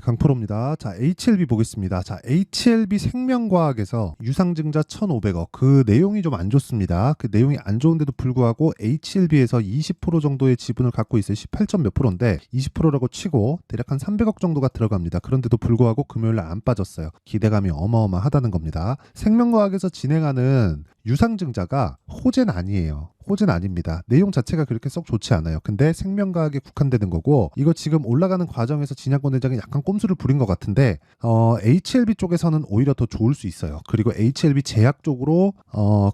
강프로입니다. 자, HLB 보겠습니다. 자, HLB 생명과학에서 유상증자 1,500억. 그 내용이 좀 안 좋습니다. 그 내용이 안 좋은데도 불구하고 HLB에서 20% 정도의 지분을 갖고 있어요. 18점 몇 프로인데 20%라고 치고 대략 한 300억 정도가 들어갑니다. 그런데도 불구하고 금요일날 안 빠졌어요. 기대감이 어마어마하다는 겁니다. 생명과학에서 진행하는 유상증자가 호재는 아니에요. 호재는 아닙니다. 내용 자체가 그렇게 썩 좋지 않아요. 근데 생명과학에 국한되는 거고, 이거 지금 올라가는 과정에서 진양권 회장이 약간 꼼수를 부린 것 같은데 HLB 쪽에서는 오히려 더 좋을 수 있어요. 그리고 HLB 제약 쪽으로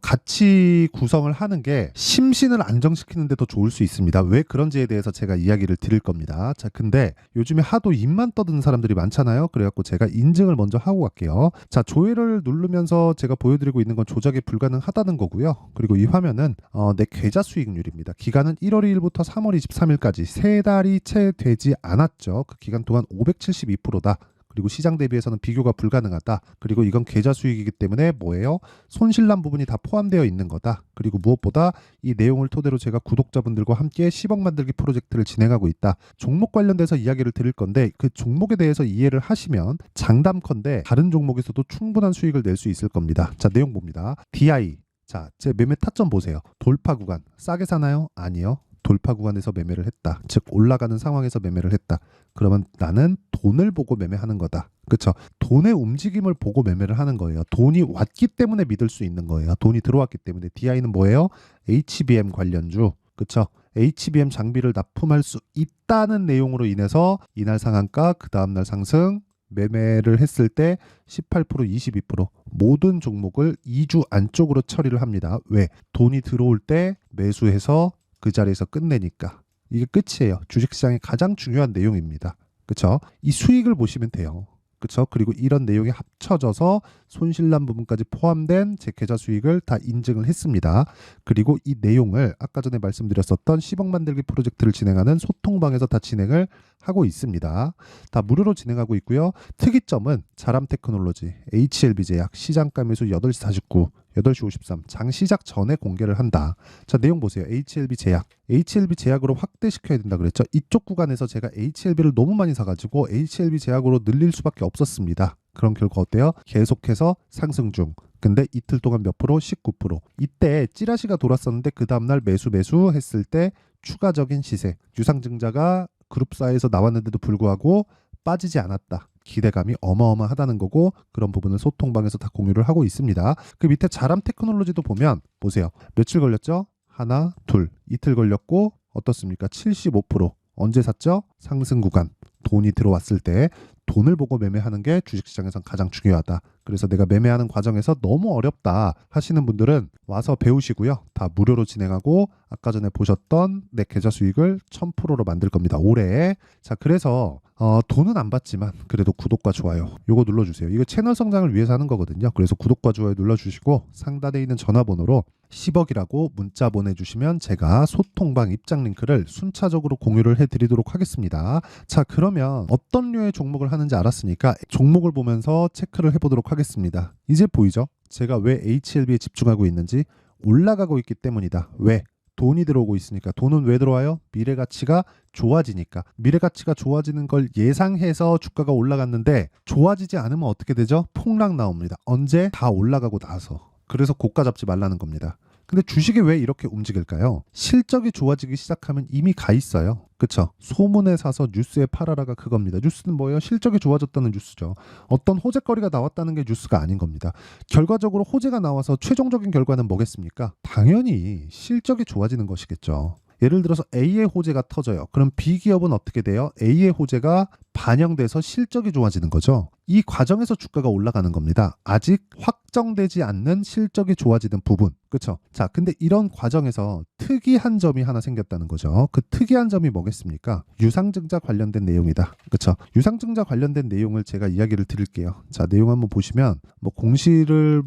같이 구성을 하는 게 심신을 안정시키는 데 더 좋을 수 있습니다. 왜 그런지에 대해서 제가 이야기를 드릴 겁니다. 자, 근데 요즘에 하도 입만 떠드는 사람들이 많잖아요. 그래갖고 제가 인증을 먼저 하고 갈게요. 자, 조회를 누르면서 제가 보여드리고 있는 건 조작이 불가능하다는 거고요. 그리고 이 화면은 내 계좌 수익률입니다. 기간은 1월 2일부터 3월 23일까지 3달이 채 되지 않았죠. 그 기간 동안 572%다. 그리고 시장 대비해서는 비교가 불가능하다. 그리고 이건 계좌 수익이기 때문에 뭐예요? 손실난 부분이 다 포함되어 있는 거다. 그리고 무엇보다 이 내용을 토대로 제가 구독자분들과 함께 10억 만들기 프로젝트를 진행하고 있다. 종목 관련돼서 이야기를 드릴 건데 그 종목에 대해서 이해를 하시면 장담컨대 다른 종목에서도 충분한 수익을 낼 수 있을 겁니다. 자, 내용 봅니다. DI. 자, 제 매매 타점 보세요. 돌파 구간. 싸게 사나요? 아니요. 돌파 구간에서 매매를 했다. 즉 올라가는 상황에서 매매를 했다. 그러면 나는 돈을 보고 매매하는 거다. 그렇죠? 돈의 움직임을 보고 매매를 하는 거예요. 돈이 왔기 때문에 믿을 수 있는 거예요. 돈이 들어왔기 때문에. DI는 뭐예요? HBM 관련주. 그렇죠? HBM 장비를 납품할 수 있다는 내용으로 인해서 이날 상한가, 그 다음날 상승, 매매를 했을 때 18%, 22% 모든 종목을 2주 안쪽으로 처리를 합니다. 왜? 돈이 들어올 때 매수해서 그 자리에서 끝내니까. 이게 끝이에요. 주식시장의 가장 중요한 내용입니다. 그렇죠? 이 수익을 보시면 돼요. 그렇죠? 그리고 이런 내용이 합쳐져서 손실난 부분까지 포함된 제 계좌 수익을 다 인증을 했습니다. 그리고 이 내용을 아까 전에 말씀드렸었던 10억 만들기 프로젝트를 진행하는 소통방에서 다 진행을 하고 있습니다. 다 무료로 진행하고 있고요. 특이점은 자람 테크놀로지, HLB 제약, 시장가 매수 8시 49, 8시 53, 장 시작 전에 공개를 한다. 자, 내용 보세요. HLB 제약. HLB 제약으로 확대시켜야 된다 그랬죠. 이쪽 구간에서 제가 HLB를 너무 많이 사가지고 HLB 제약으로 늘릴 수밖에 없었습니다. 그런 결과 어때요? 계속해서 상승 중. 근데 이틀 동안 몇 프로? 19%. 이때 찌라시가 돌았었는데 그 다음날 매수 했을 때 추가적인 시세. 유상증자가 그룹사에서 나왔는데도 불구하고 빠지지 않았다. 기대감이 어마어마하다는 거고 그런 부분을 소통방에서 다 공유를 하고 있습니다. 그 밑에 자람 테크놀로지도 보면 보세요. 며칠 걸렸죠? 하나, 둘. 이틀 걸렸고 어떻습니까? 75%. 언제 샀죠? 상승 구간. 돈이 들어왔을 때 돈을 보고 매매하는 게 주식시장에선 가장 중요하다. 그래서 내가 매매하는 과정에서 너무 어렵다 하시는 분들은 와서 배우시고요. 다 무료로 진행하고 아까 전에 보셨던 내 계좌 수익을 1000%로 만들 겁니다. 올해. 자, 그래서 돈은 안 받지만 그래도 구독과 좋아요 요거 눌러주세요. 이거 채널 성장을 위해서 하는 거거든요. 그래서 구독과 좋아요 눌러주시고 상단에 있는 전화번호로 10억이라고 문자 보내주시면 제가 소통방 입장 링크를 순차적으로 공유를 해드리도록 하겠습니다. 자, 그러면 어떤 류의 종목을 하는지 알았으니까 종목을 보면서 체크를 해보도록 하겠습니다. 이제 보이죠? 제가 왜 HLB에 집중하고 있는지. 올라가고 있기 때문이다. 왜? 돈이 들어오고 있으니까. 돈은 왜 들어와요? 미래 가치가 좋아지니까. 미래 가치가 좋아지는 걸 예상해서 주가가 올라갔는데 좋아지지 않으면 어떻게 되죠? 폭락 나옵니다. 언제? 다 올라가고 나서. 그래서 고가 잡지 말라는 겁니다. 근데 주식이 왜 이렇게 움직일까요? 실적이 좋아지기 시작하면 이미 가 있어요. 그쵸? 소문에 사서 뉴스에 팔아라가 그겁니다. 뉴스는 뭐예요? 실적이 좋아졌다는 뉴스죠. 어떤 호재거리가 나왔다는 게 뉴스가 아닌 겁니다. 결과적으로 호재가 나와서 최종적인 결과는 뭐겠습니까? 당연히 실적이 좋아지는 것이겠죠. 예를 들어서 A의 호재가 터져요. 그럼 B 기업은 어떻게 돼요? A의 호재가 반영돼서 실적이 좋아지는 거죠. 이 과정에서 주가가 올라가는 겁니다. 아직 확정되지 않는 실적이 좋아지는 부분. 그렇죠? 자, 근데 이런 과정에서 특이한 점이 하나 생겼다는 거죠. 그 특이한 점이 뭐겠습니까? 유상증자 관련된 내용이다. 그렇죠? 유상증자 관련된 내용을 제가 이야기를 드릴게요. 자, 내용 한번 보시면 공시를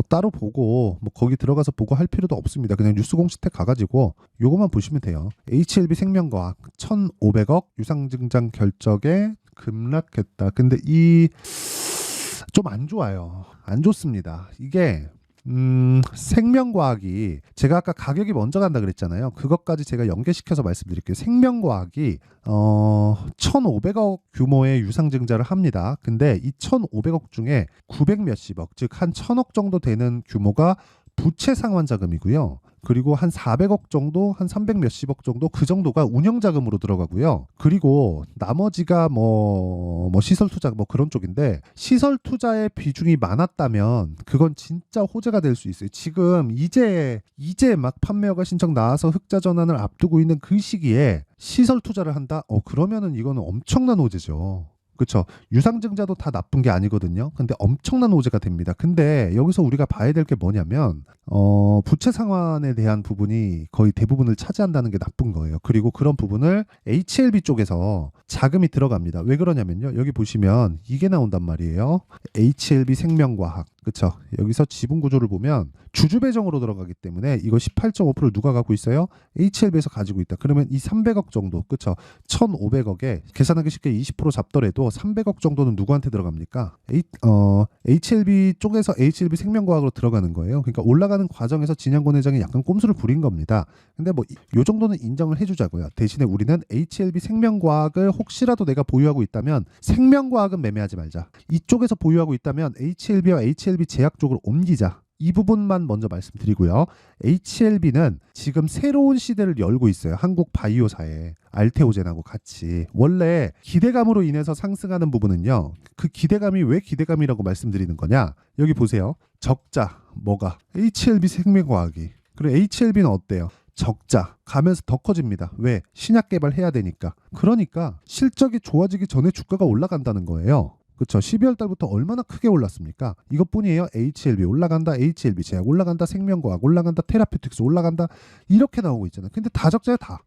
따로 보고 거기 들어가서 보고 할 필요도 없습니다. 그냥 뉴스 공시택 가가지고 요것만 보시면 돼요. HLB 생명과학 1,500억 유상증자 결정에 급락했다. 근데 이 좀 안 좋아요. 안 좋습니다. 이게 생명과학이 제가 아까 가격이 먼저 간다 그랬잖아요. 그것까지 제가 연계시켜서 말씀드릴게요. 생명과학이 1,500억 규모의 유상증자를 합니다. 근데 이 1,500억 중에 900 몇십억, 즉 한 1,000억 정도 되는 규모가 부채 상환 자금이고요. 그리고 한 400억 정도, 한 300 몇십억 정도 그 정도가 운영 자금으로 들어가고요. 그리고 나머지가 뭐 시설 투자 뭐 그런 쪽인데 시설 투자의 비중이 많았다면 그건 진짜 호재가 될 수 있어요. 지금 이제 막 판매허가 신청 나와서 흑자 전환을 앞두고 있는 그 시기에 시설 투자를 한다? 그러면은 이거는 엄청난 호재죠. 그렇죠. 유상증자도 다 나쁜 게 아니거든요. 근데 엄청난 호재가 됩니다. 근데 여기서 우리가 봐야 될 게 뭐냐면 부채 상환에 대한 부분이 거의 대부분을 차지한다는 게 나쁜 거예요. 그리고 그런 부분을 HLB 쪽에서 자금이 들어갑니다. 왜 그러냐면요. 여기 보시면 이게 나온단 말이에요. HLB 생명과학. 그렇죠. 여기서 지분 구조를 보면 주주 배정으로 들어가기 때문에 이거 18.5%를 누가 갖고 있어요? HLB에서 가지고 있다. 그러면 이 300억 정도, 그렇죠. 1,500억에 계산하기 쉽게 20% 잡더라도 300억 정도는 누구한테 들어갑니까? HLB 쪽에서 HLB 생명과학으로 들어가는 거예요. 그러니까 올라가는 과정에서 진양권 회장이 약간 꼼수를 부린 겁니다. 근데 뭐 요 정도는 인정을 해주자고요. 대신에 우리는 HLB 생명과학을 혹시라도 내가 보유하고 있다면 생명과학은 매매하지 말자. 이쪽에서 보유하고 있다면 HLB와 HLB 제약 쪽으로 옮기자. 이 부분만 먼저 말씀드리고요. HLB는 지금 새로운 시대를 열고 있어요. 한국 바이오사에 알테오젠하고 같이. 원래 기대감으로 인해서 상승하는 부분은요. 그 기대감이 왜 기대감이라고 말씀드리는 거냐? 여기 보세요. 적자 뭐가? HLB 생명과학이. 그리고 HLB는 어때요? 적자 가면서 더 커집니다. 왜? 신약 개발해야 되니까. 그러니까 실적이 좋아지기 전에 주가가 올라간다는 거예요. 그렇죠. 12월 달부터 얼마나 크게 올랐습니까? 이것뿐이에요. HLB 올라간다, HLB 제약 올라간다, 생명과학 올라간다, 테라피틱스 올라간다 이렇게 나오고 있잖아요. 근데 다 적자야 다.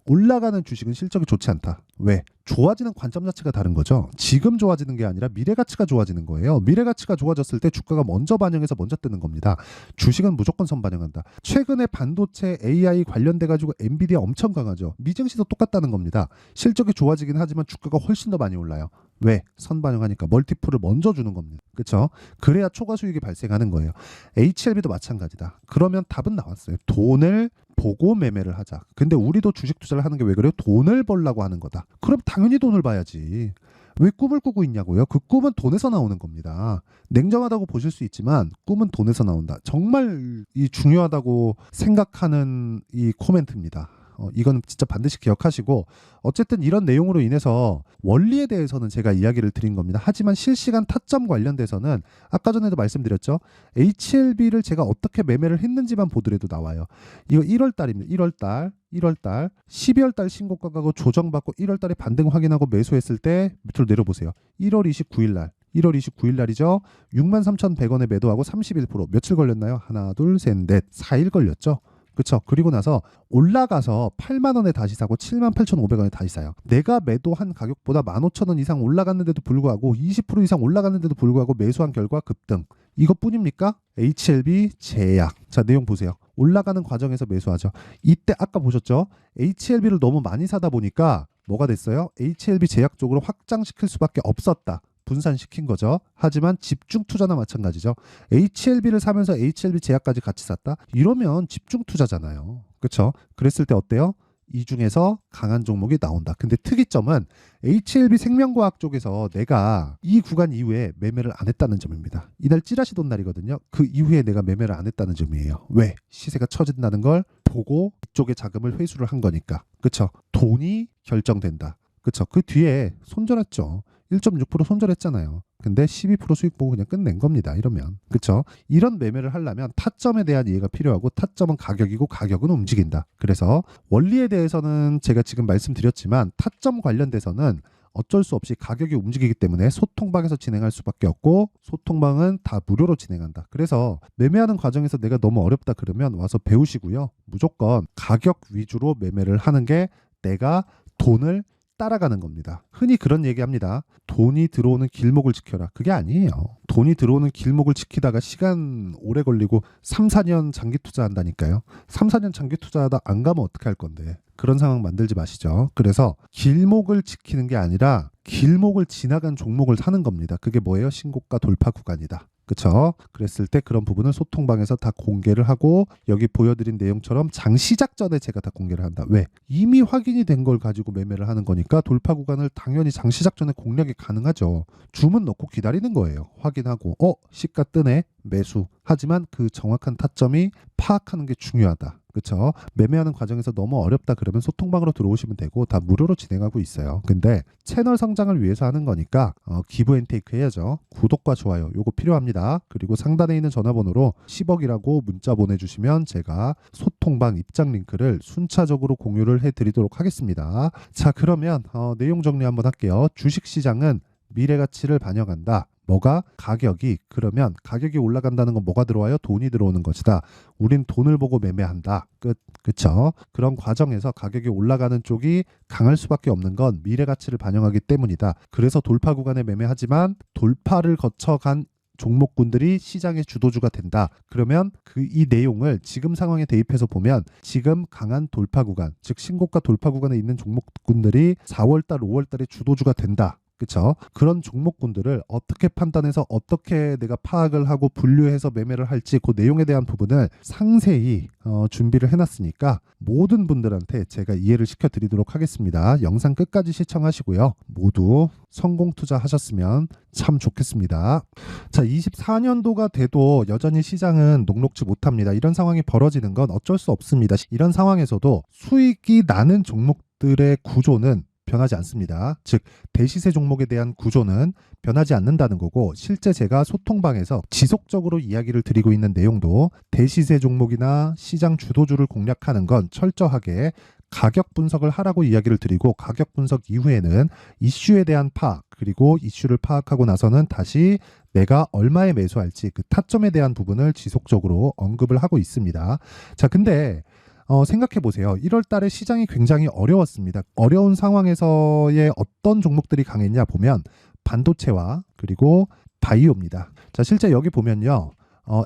올라가는 주식은 실적이 좋지 않다. 왜? 좋아지는 관점 자체가 다른 거죠. 지금 좋아지는 게 아니라 미래 가치가 좋아지는 거예요. 미래 가치가 좋아졌을 때 주가가 먼저 반영해서 먼저 뜨는 겁니다. 주식은 무조건 선반영한다. 최근에 반도체 AI 관련돼 가지고 엔비디아 엄청 강하죠. 미증시도 똑같다는 겁니다. 실적이 좋아지긴 하지만 주가가 훨씬 더 많이 올라요. 왜? 선반영하니까 멀티플을 먼저 주는 겁니다. 그렇죠? 그래야 초과 수익이 발생하는 거예요. HLB도 마찬가지다. 그러면 답은 나왔어요. 돈을 보고 매매를 하자. 근데 우리도 주식 투자를 하는 게 왜 그래요? 돈을 벌려고 하는 거다. 그럼 당연히 돈을 봐야지. 왜 꿈을 꾸고 있냐고요? 그 꿈은 돈에서 나오는 겁니다. 냉정하다고 보실 수 있지만 꿈은 돈에서 나온다. 정말 이 중요하다고 생각하는 이 코멘트입니다. 이건 진짜 반드시 기억하시고 어쨌든 이런 내용으로 인해서 원리에 대해서는 제가 이야기를 드린 겁니다. 하지만 실시간 타점 관련돼서는 아까 전에도 말씀드렸죠. HLB를 제가 어떻게 매매를 했는지만 보더라도 나와요. 이거 1월 달입니다. 1월 달 12월 달 신고가 가고 조정받고 1월 달에 반등 확인하고 매수했을 때 밑으로 내려보세요. 1월 29일 날 1월 29일 날이죠. 63,100원에 매도하고 31% 며칠 걸렸나요? 하나, 둘, 셋, 넷, 4일 걸렸죠. 그렇죠. 그리고 나서 올라가서 8만 원에 다시 사고 78,500원에 다시 사요. 내가 매도한 가격보다 15,000원 이상 올라갔는데도 불구하고 20% 이상 올라갔는데도 불구하고 매수한 결과 급등. 이것뿐입니까? HLB 제약. 자, 내용 보세요. 올라가는 과정에서 매수하죠. 이때 아까 보셨죠? HLB를 너무 많이 사다 보니까 뭐가 됐어요? HLB 제약 쪽으로 확장시킬 수밖에 없었다. 분산시킨 거죠. 하지만 집중 투자나 마찬가지죠. HLB를 사면서 HLB 제약까지 같이 샀다? 이러면 집중 투자잖아요. 그렇죠? 그랬을 때 어때요? 이 중에서 강한 종목이 나온다. 근데 특이점은 HLB 생명과학 쪽에서 내가 이 구간 이후에 매매를 안 했다는 점입니다. 이날 찌라시 돈 날이거든요. 그 이후에 내가 매매를 안 했다는 점이에요. 왜? 시세가 처진다는 걸 보고 이쪽에 자금을 회수를 한 거니까. 그렇죠? 돈이 결정된다. 그렇죠? 그 뒤에 손절했죠. 1.6% 손절했잖아요. 근데 12% 수익 보고 그냥 끝낸 겁니다. 이러면. 그렇죠? 이런 매매를 하려면 타점에 대한 이해가 필요하고 타점은 가격이고 가격은 움직인다. 그래서 원리에 대해서는 제가 지금 말씀드렸지만 타점 관련돼서는 어쩔 수 없이 가격이 움직이기 때문에 소통방에서 진행할 수밖에 없고 소통방은 다 무료로 진행한다. 그래서 매매하는 과정에서 내가 너무 어렵다 그러면 와서 배우시고요. 무조건 가격 위주로 매매를 하는 게 내가 돈을 따라가는 겁니다. 흔히 그런 얘기합니다. 돈이 들어오는 길목을 지켜라. 그게 아니에요. 돈이 들어오는 길목을 지키다가 시간 오래 걸리고 3, 4년 장기 투자한다니까요. 3, 4년 장기 투자하다 안 가면 어떻게 할 건데. 그런 상황 만들지 마시죠. 그래서 길목을 지키는 게 아니라 길목을 지나간 종목을 사는 겁니다. 그게 뭐예요? 신고가 돌파 구간이다. 그쵸? 그랬을 때 그런 부분을 소통방에서 다 공개를 하고 여기 보여드린 내용처럼 장 시작 전에 제가 다 공개를 한다. 왜? 이미 확인이 된 걸 가지고 매매를 하는 거니까 돌파 구간을 당연히 장 시작 전에 공략이 가능하죠. 주문 넣고 기다리는 거예요. 확인하고 시가 뜨네. 매수. 하지만 그 정확한 타점이 파악하는 게 중요하다. 그렇죠? 매매하는 과정에서 너무 어렵다 그러면 소통방으로 들어오시면 되고 다 무료로 진행하고 있어요. 근데 채널 성장을 위해서 하는 거니까 기브 앤 테이크 해야죠. 구독과 좋아요 요거 필요합니다. 그리고 상단에 있는 전화번호로 10억이라고 문자 보내주시면 제가 소통방 입장 링크를 순차적으로 공유를 해드리도록 하겠습니다. 자, 그러면 내용 정리 한번 할게요. 주식시장은 미래가치를 반영한다. 뭐가? 가격이. 그러면 가격이 올라간다는 건 뭐가 들어와요? 돈이 들어오는 것이다. 우린 돈을 보고 매매한다. 끝. 그쵸? 그런 과정에서 가격이 올라가는 쪽이 강할 수밖에 없는 건 미래가치를 반영하기 때문이다. 그래서 돌파 구간에 매매하지만 돌파를 거쳐간 종목군들이 시장의 주도주가 된다. 그러면 이 내용을 지금 상황에 대입해서 보면 지금 강한 돌파 구간, 즉 신고가 돌파 구간에 있는 종목군들이 4월달, 5월달에 주도주가 된다. 그렇죠? 그런 종목군들을 어떻게 판단해서 어떻게 내가 파악을 하고 분류해서 매매를 할지 그 내용에 대한 부분을 상세히 준비를 해놨으니까 모든 분들한테 제가 이해를 시켜드리도록 하겠습니다. 영상 끝까지 시청하시고요. 모두 성공 투자하셨으면 참 좋겠습니다. 자, 24년도가 돼도 여전히 시장은 녹록지 못합니다. 이런 상황이 벌어지는 건 어쩔 수 없습니다. 이런 상황에서도 수익이 나는 종목들의 구조는 변하지 않습니다. 즉 대시세 종목에 대한 구조는 변하지 않는다는 거고, 실제 제가 소통방에서 지속적으로 이야기를 드리고 있는 내용도 대시세 종목이나 시장 주도주를 공략하는 건 철저하게 가격 분석을 하라고 이야기를 드리고, 가격 분석 이후에는 이슈에 대한 파악, 그리고 이슈를 파악하고 나서는 다시 내가 얼마에 매수할지 그 타점에 대한 부분을 지속적으로 언급을 하고 있습니다. 자, 근데 생각해 보세요. 1월 달에 시장이 굉장히 어려웠습니다. 어려운 상황에서의 어떤 종목들이 강했냐 보면 반도체와 그리고 바이오입니다. 자, 실제 여기 보면요.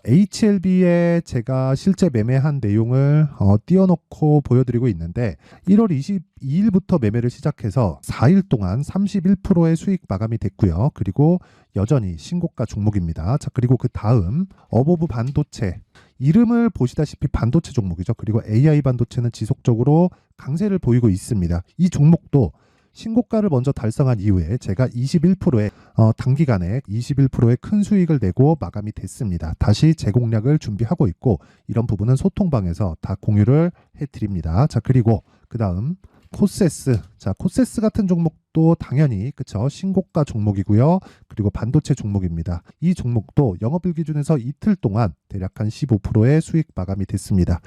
HLB에 제가 실제 매매한 내용을 띄워놓고 보여드리고 있는데 1월 22일부터 매매를 시작해서 4일 동안 31%의 수익 마감이 됐고요. 그리고 여전히 신고가 종목입니다. 자, 그리고 그 다음 어보브 반도체, 이름을 보시다시피 반도체 종목이죠. 그리고 AI 반도체는 지속적으로 강세를 보이고 있습니다. 이 종목도 신고가를 먼저 달성한 이후에 제가 21%의 단기간에 21%의 큰 수익을 내고 마감이 됐습니다. 다시 재공략을 준비하고 있고, 이런 부분은 소통방에서 다 공유를 해드립니다. 자, 그리고 그 다음 코세스. 자, 코세스 같은 종목도 당연히 그쵸, 신고가 종목이고요. 그리고 반도체 종목입니다. 이 종목도 영업일 기준에서 이틀 동안 대략 한 15%의 수익 마감이 됐습니다.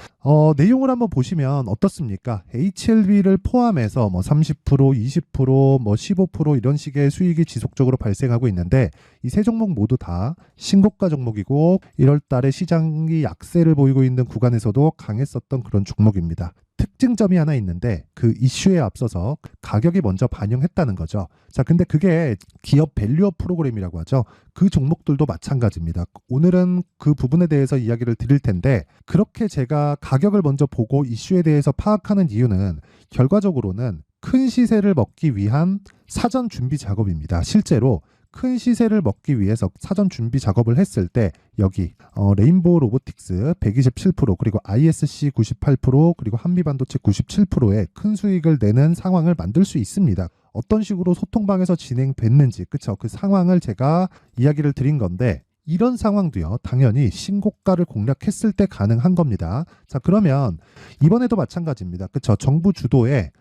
내용을 한번 보시면 어떻습니까? HLB를 포함해서 30%, 20%, 15% 이런 식의 수익이 지속적으로 발생하고 있는데, 이 세 종목 모두 다 신고가 종목이고 1월 달에 시장이 약세를 보이고 있는 구간에서도 강했었던 그런 종목입니다. 특징점이 하나 있는데 그 이슈에 앞서서 가격이 먼저 반영했다는 거죠. 자, 근데 그게 기업 밸류업 프로그램이라고 하죠. 그 종목들도 마찬가지입니다. 오늘은 그 부분에 대해서 이야기를 드릴 텐데, 그렇게 제가 가격을 먼저 보고 이슈에 대해서 파악하는 이유는 결과적으로는 큰 시세를 먹기 위한 사전 준비 작업입니다. 실제로 큰 시세를 먹기 위해서 사전 준비 작업을 했을 때 여기 레인보우 로보틱스 127%, 그리고 ISC 98%, 그리고 한미반도체 97%의 큰 수익을 내는 상황을 만들 수 있습니다. 어떤 식으로 소통방에서 진행됐는지, 그쵸? 그 상황을 제가 이야기를 드린 건데, 이런 상황도요, 당연히 신고가를 공략했을 때 가능한 겁니다. 자, 그러면 이번에도 마찬가지입니다. 그쵸? 정부 주도의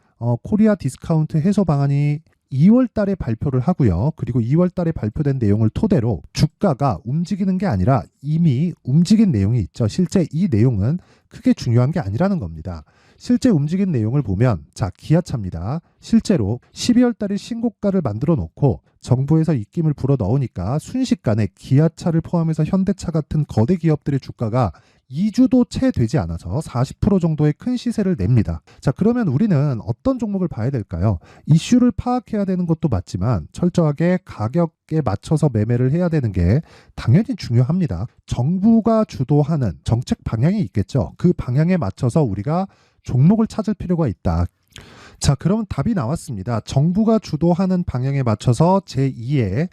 코리아 디스카운트 해소 방안이 2월 달에 발표를 하고요. 그리고 2월 달에 발표된 내용을 토대로 주가가 움직이는 게 아니라 이미 움직인 내용이 있죠. 실제 이 내용은 크게 중요한 게 아니라는 겁니다. 실제 움직인 내용을 보면, 자, 기아차입니다. 실제로 12월 달에 신고가를 만들어 놓고 정부에서 입김을 불어 넣으니까 순식간에 기아차를 포함해서 현대차 같은 거대 기업들의 주가가 2주도 채 되지 않아서 40% 정도의 큰 시세를 냅니다. 자, 그러면 우리는 어떤 종목을 봐야 될까요? 이슈를 파악해야 되는 것도 맞지만 철저하게 가격에 맞춰서 매매를 해야 되는 게 당연히 중요합니다. 정부가 주도하는 정책 방향이 있겠죠. 그 방향에 맞춰서 우리가 종목을 찾을 필요가 있다. 자, 그러면 답이 나왔습니다. 정부가 주도하는 방향에 맞춰서 제2의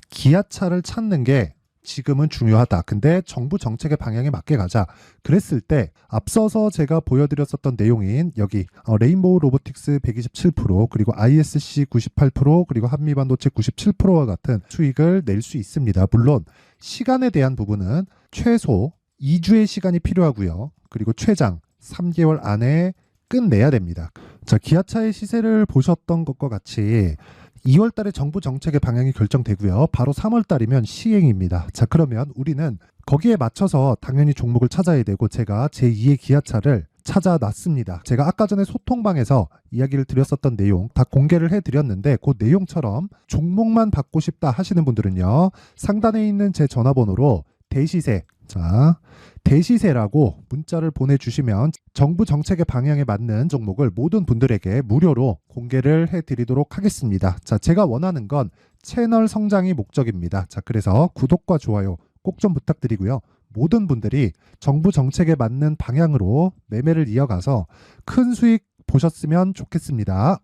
기아차를 찾는 게 지금은 중요하다. 근데 정부 정책의 방향에 맞게 가자. 그랬을 때 앞서서 제가 보여드렸었던 내용인 여기 레인보우 로보틱스 127% 그리고 ISC 98% 그리고 한미반도체 97%와 같은 수익을 낼 수 있습니다. 물론 시간에 대한 부분은 최소 2주의 시간이 필요하고요. 그리고 최장 3개월 안에 끝내야 됩니다. 자, 기아차의 시세를 보셨던 것과 같이 2월 달에 정부 정책의 방향이 결정되고요. 바로 3월 달이면 시행입니다. 자, 그러면 우리는 거기에 맞춰서 당연히 종목을 찾아야 되고 제가 제2의 기아차를 찾아놨습니다. 제가 아까 전에 소통방에서 이야기를 드렸었던 내용 다 공개를 해드렸는데 그 내용처럼 종목만 받고 싶다 하시는 분들은요. 상단에 있는 제 전화번호로 대시세, 자, 대시세라고 문자를 보내주시면 정부 정책의 방향에 맞는 종목을 모든 분들에게 무료로 공개를 해드리도록 하겠습니다. 자, 제가 원하는 건 채널 성장이 목적입니다. 자, 그래서 구독과 좋아요 꼭 좀 부탁드리고요. 모든 분들이 정부 정책에 맞는 방향으로 매매를 이어가서 큰 수익 보셨으면 좋겠습니다.